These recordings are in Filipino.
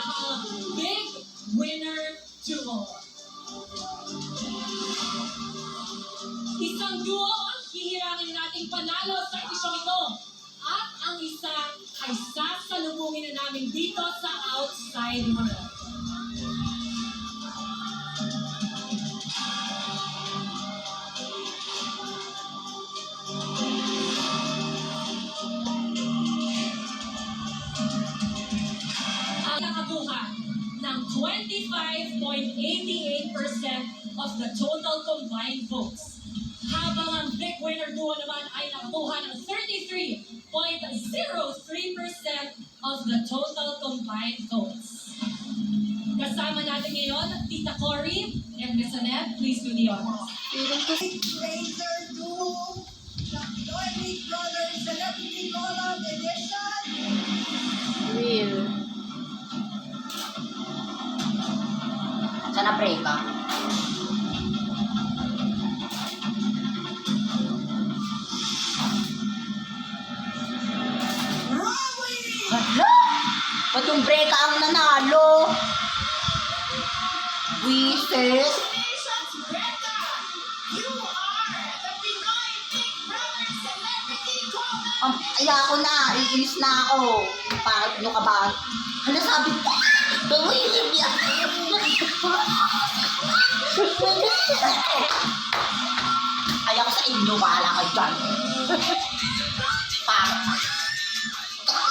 ang Big Winner Duo. Isang duo ang hihirangin nating panalo sa edisyong ito. At ang isa ay sasalubungin na namin dito sa outside world. Ang nakabuhan ng 25.88% of the total combined votes. Habang ang Big Winner Duo naman ay nakakuha ng 33.03% of the total combined votes. Kasama natin ngayon, Tita Cory and Miss Annette. Please do the honors. Laser Duo, Doily Brothers Celebrity Collab Edition. Real. Sana pray ka. Hala! Ba't yung breka ang nanalo? Wishes? Congratulations, Brenda! You are the Pinoy Big Brother Celebrity Collab. Kaya ako na, iinis na ako. Bakit nyo ka ba? Hala, sabi ko, bawin niya. Ayaw ko sa inyo, bahala ka dyan.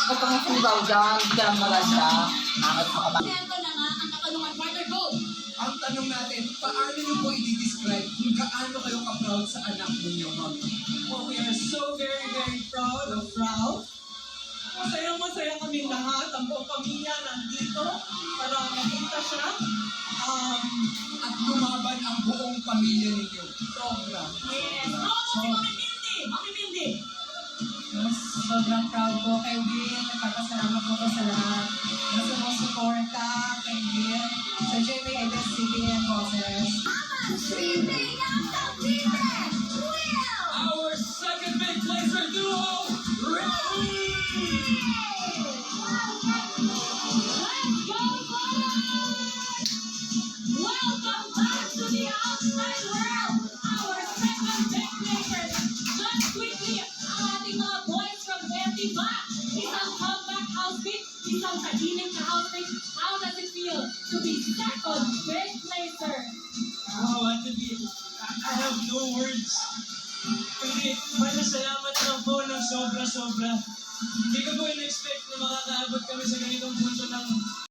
Ba't kang sugaw dyan? Hindi ka lang maganda. Bakit mo ka ba? Ito na nga ang katanungan, partner go! Ang tanong natin, paano niyo po i-describe kung gaano kayo ka-proud sa anak ninyo, ma'am? Well, we are so very, very proud of Ralph. Masayang-masaya kami lahat. Ang buong pamilya nandito para makita siya. At lumaban ang buong pamilya ninyo. Sobra. Yes! Mamimindi! Yes, sobrang proud ko kay Will. Nagpapasalamat ko sa lahat na sumusuporta kay Will, sa JPA-SCB and bosses. Sweeping out the defense, Will! Our second big placer duo, ready! Let's go, boys! Welcome back to the outside world! Our second big makers! Just quickly, ang ating mga boys from Empty Back! Isang comeback housemate, isang tahimik na housemate. How does it feel to be second big placer? I have no words. Kasi, salamat lang po ng sobra-sobra. Hindi ko po